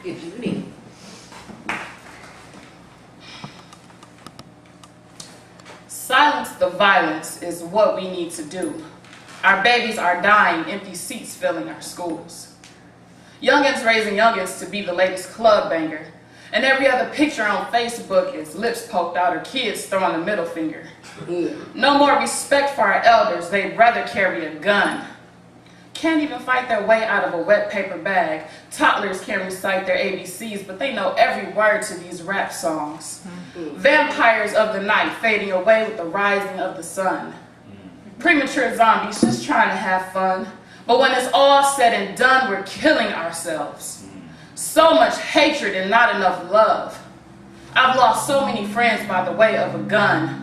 if you need. Silence the violence is what we need to do. Our babies are dying, empty seats filling our schools. Youngins raising youngins to be the latest club banger. And every other picture on Facebook is lips poked out or kids throwing the middle finger. No more respect for our elders, they'd rather carry a gun. Can't even fight their way out of a wet paper bag. Toddlers can recite their ABCs, but they know every word to these rap songs. Vampires of the night fading away with the rising of the sun. Premature zombies just trying to have fun. But when it's all said and done, we're killing ourselves. So much hatred and not enough love. I've lost so many friends by the way of a gun.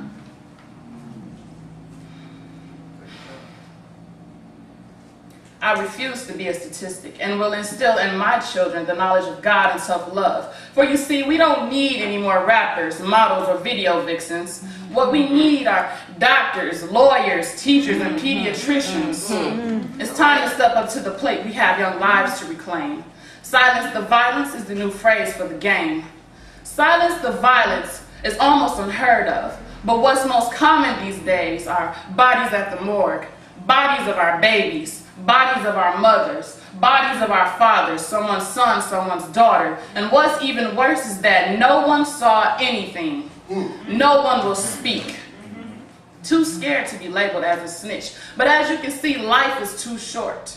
I refuse to be a statistic and will instill in my children the knowledge of God and self-love. For you see, we don't need any more rappers, models, or video vixens. What we need are doctors, lawyers, teachers, and pediatricians. It's time to step up to the plate. We have young lives to reclaim. Silence the violence is the new phrase for the game. Silence the violence is almost unheard of. But what's most common these days are bodies at the morgue, bodies of our babies, bodies of our mothers, bodies of our fathers, someone's son, someone's daughter. And what's even worse is that no one saw anything. No one will speak. Too scared to be labeled as a snitch. But as you can see, life is too short.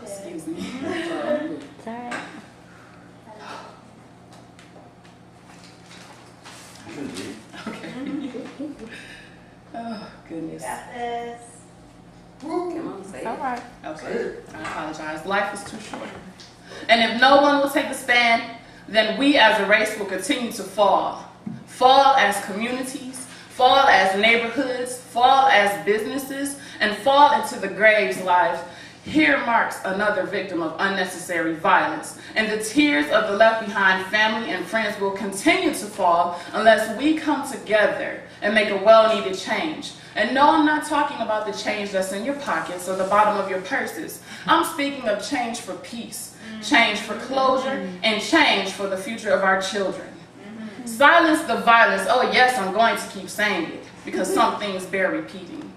Excuse me. It's all right. Okay. Oh, goodness. Got this. Come on, say It's all it. right. Okay, I apologize. Life is too short. And if no one will take a stand, then we as a race will continue to fall. Fall as communities, fall as neighborhoods, fall as businesses, and fall into the graves life. Here marks another victim of unnecessary violence. And the tears of the left behind family and friends will continue to fall unless we come together and make a well-needed change. And no, I'm not talking about the change that's in your pockets or the bottom of your purses. I'm speaking of change for peace, change for closure, and change for the future of our children. Silence the violence. Oh yes, I'm going to keep saying it because some things bear repeating.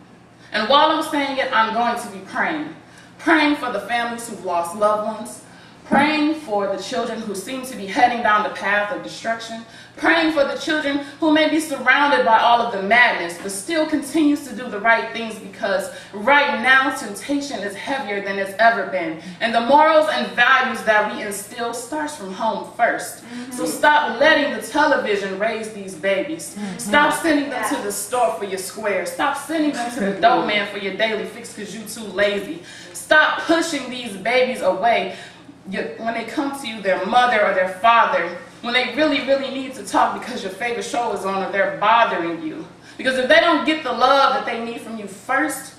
And while I'm saying it, I'm going to be praying. Praying for the families who've lost loved ones, praying for the children who seem to be heading down the path of destruction, praying for the children who may be surrounded by all of the madness but still continues to do the right things because right now temptation is heavier than it's ever been. And the morals and values that we instill starts from home first. So stop letting the television raise these babies. Stop sending them to the store for your squares. Stop sending them to the dough man for your daily fix because you're too lazy. Stop pushing these babies away. When they come to you, their mother or their father, when they really, really need to talk because your favorite show is on or they're bothering you. Because if they don't get the love that they need from you first,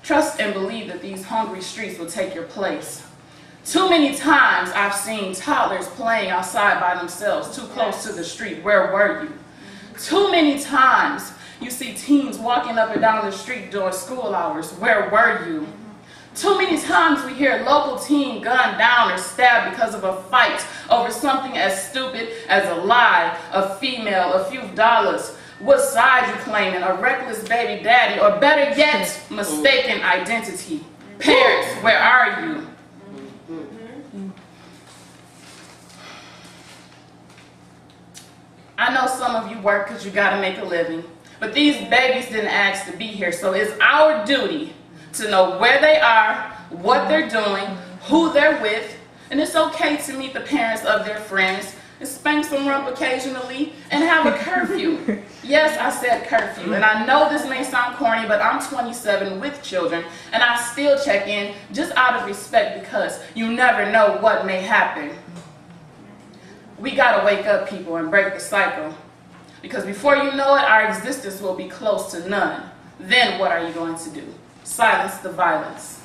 trust and believe that these hungry streets will take your place. Too many times I've seen toddlers playing outside by themselves, too close to the street. Where were you? Too many times you see teens walking up and down the street during school hours. Where were you? Too many times we hear a local teen gunned down or stabbed because of a fight over something as stupid as a lie, a female, a few dollars, what side you claiming, a reckless baby daddy, or better yet, mistaken identity. Parents, where are you? I know some of you work because you got to make a living, but these babies didn't ask to be here, so it's our duty to know where they are, what they're doing, who they're with, and it's okay to meet the parents of their friends and spank some rump occasionally and have a curfew. Yes, I said curfew, and I know this may sound corny, but I'm 27 with children, and I still check in just out of respect because you never know what may happen. We gotta wake up, people, and break the cycle, because before you know it, our existence will be close to none. Then what are you going to do? Silence the violence.